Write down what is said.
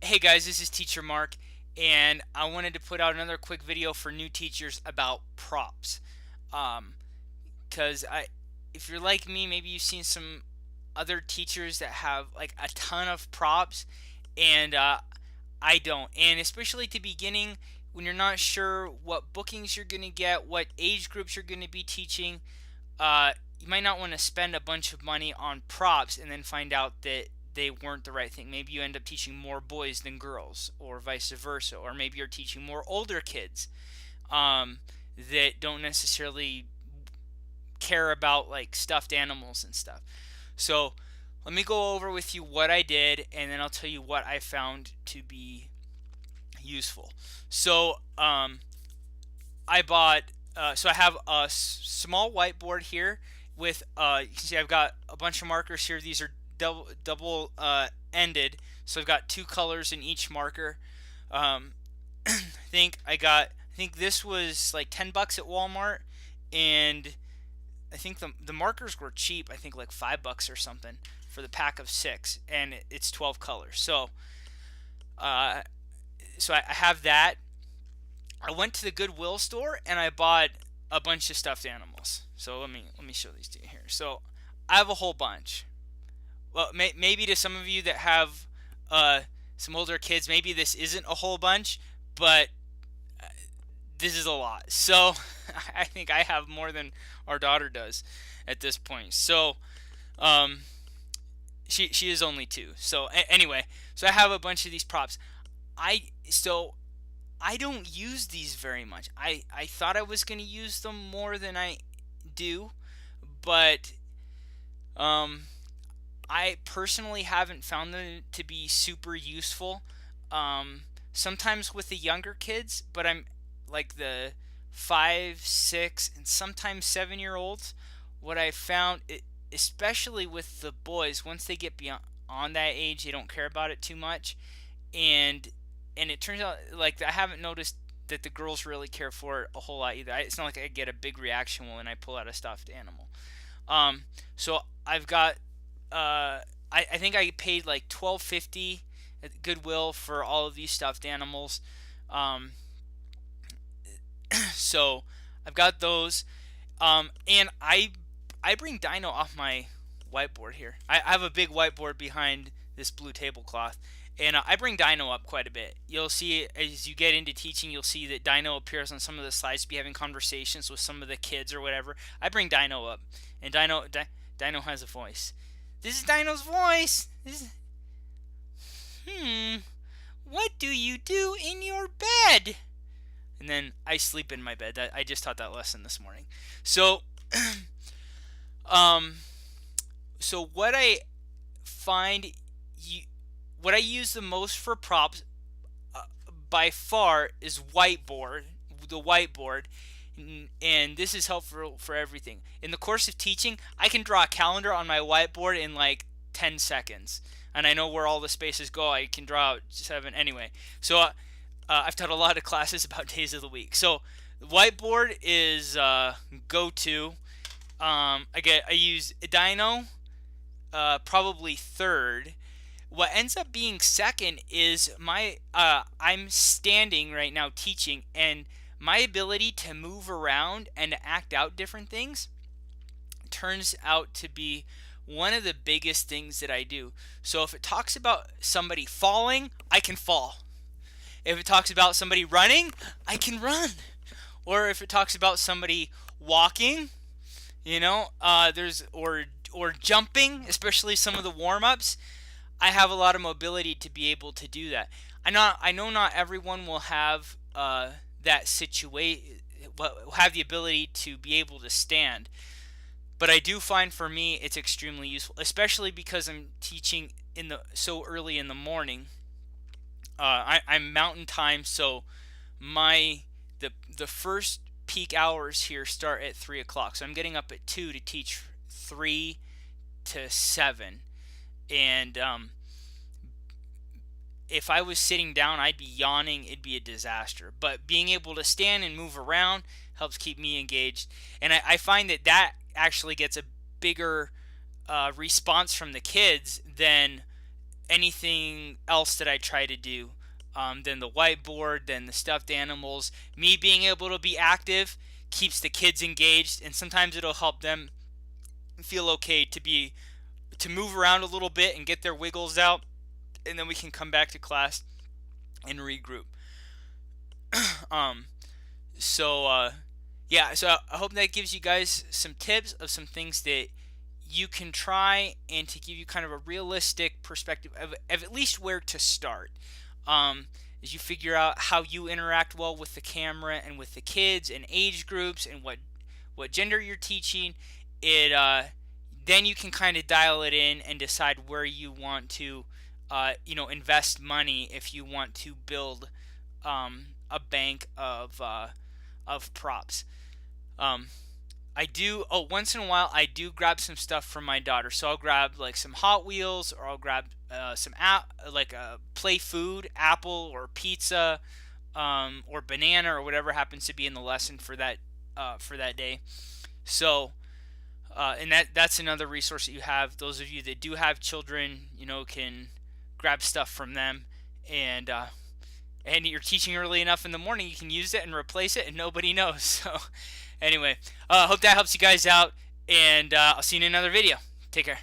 Hey guys, this is Teacher Mark, and I wanted to put out another quick video for new teachers about props. Um, because if you're like me, maybe you've seen some other teachers that have like a ton of props, and I don't. And especially at the beginning, when you're not sure what bookings you're gonna get, what age groups you're gonna be teaching, you might not want to spend a bunch of money on props and then find out that they weren't the right thing. Maybe you end up teaching more boys than girls, or vice versa, or maybe you're teaching more older kids that don't necessarily care about like stuffed animals and stuff. So let me go over with you what I did, and then I'll tell you what I found to be useful. So I bought. So I have a small whiteboard here with. You can see I've got a bunch of markers here. These are double ended, so I've got two colors in each marker. I think this was like $10 at Walmart, and I think the markers were cheap. I think like $5 or something for the pack of 6, and it's 12 colors. Uh, so I have that. I went to the Goodwill store and I bought a bunch of stuffed animals. So let me show these to you here. So I have a whole bunch. Well, maybe to some of you that have some older kids, maybe this isn't a whole bunch, but this is a lot. So I think I have more than our daughter does at this point. So um, she is only 2. So anyway, so I have a bunch of these props. I don't use these very much. I thought I was going to use them more than I do, but um, I personally haven't found them to be super useful. Sometimes with the younger kids, but I'm like the 5, 6, and sometimes 7-year-olds. What I found, especially with the boys, once they get beyond that age, they don't care about it too much, and it turns out like I haven't noticed that the girls really care for it a whole lot either. It's not like I get a big reaction when I pull out a stuffed animal. So I've got I think I paid like $12.50 at Goodwill for all of these stuffed animals. Um, so I've got those, and I bring Dino off my whiteboard here. I have a big whiteboard behind this blue tablecloth, and I bring Dino up quite a bit. You'll see as you get into teaching, you'll see that Dino appears on some of the slides to be having conversations with some of the kids or whatever. I bring Dino up, and Dino has a voice. This is Dino's voice. What do you do in your bed? And then I sleep in my bed. I just taught that lesson this morning. So, um, so what I find what I use the most for props uh, by far is the whiteboard, and this is helpful for everything. In the course of teaching, I can draw a calendar on my whiteboard in like 10 seconds, and I know where all the spaces go. I can draw out 7 anyway. So I've taught a lot of classes about days of the week. So the whiteboard is go-to. I use Dino, probably third. What ends up being second is my I'm standing right now teaching, and my ability to move around and to act out different things turns out to be one of the biggest things that I do. So if it talks about somebody falling, I can fall. If it talks about somebody running, I can run. Or if it talks about somebody walking, there's or jumping, especially some of the warm-ups, I have a lot of mobility to be able to do that. I know not everyone will have that situation, will have the ability to be able to stand, but I do find for me it's extremely useful, especially because I'm teaching so early in the morning. I'm mountain time, so the first peak hours here start at 3 o'clock. So I'm getting up at 2 to teach 3 to 7. And if I was sitting down, I'd be yawning. It'd be a disaster. But being able to stand and move around helps keep me engaged. And I find that actually gets a bigger response from the kids than anything else that I try to do. Then the whiteboard, then the stuffed animals. Me being able to be active keeps the kids engaged, and sometimes it'll help them feel okay to move around a little bit and get their wiggles out, and then we can come back to class and regroup. um, so yeah, so I hope that gives you guys some tips of some things that you can try, and to give you kind of a realistic perspective of at least where to start. As you figure out how you interact well with the camera and with the kids and age groups and what gender you're teaching, it then you can kind of dial it in and decide where you want to invest money if you want to build a bank of props. Um, I do. Oh, once in a while, I do grab some stuff from my daughter. So I'll grab like some Hot Wheels, or I'll grab some play food, apple or pizza, or banana, or whatever happens to be in the lesson for that day. So, and that's another resource that you have. Those of you that do have children, can grab stuff from them, and you're teaching early enough in the morning, you can use it and replace it, and nobody knows. So, anyway, hope that helps you guys out, and I'll see you in another video. Take care.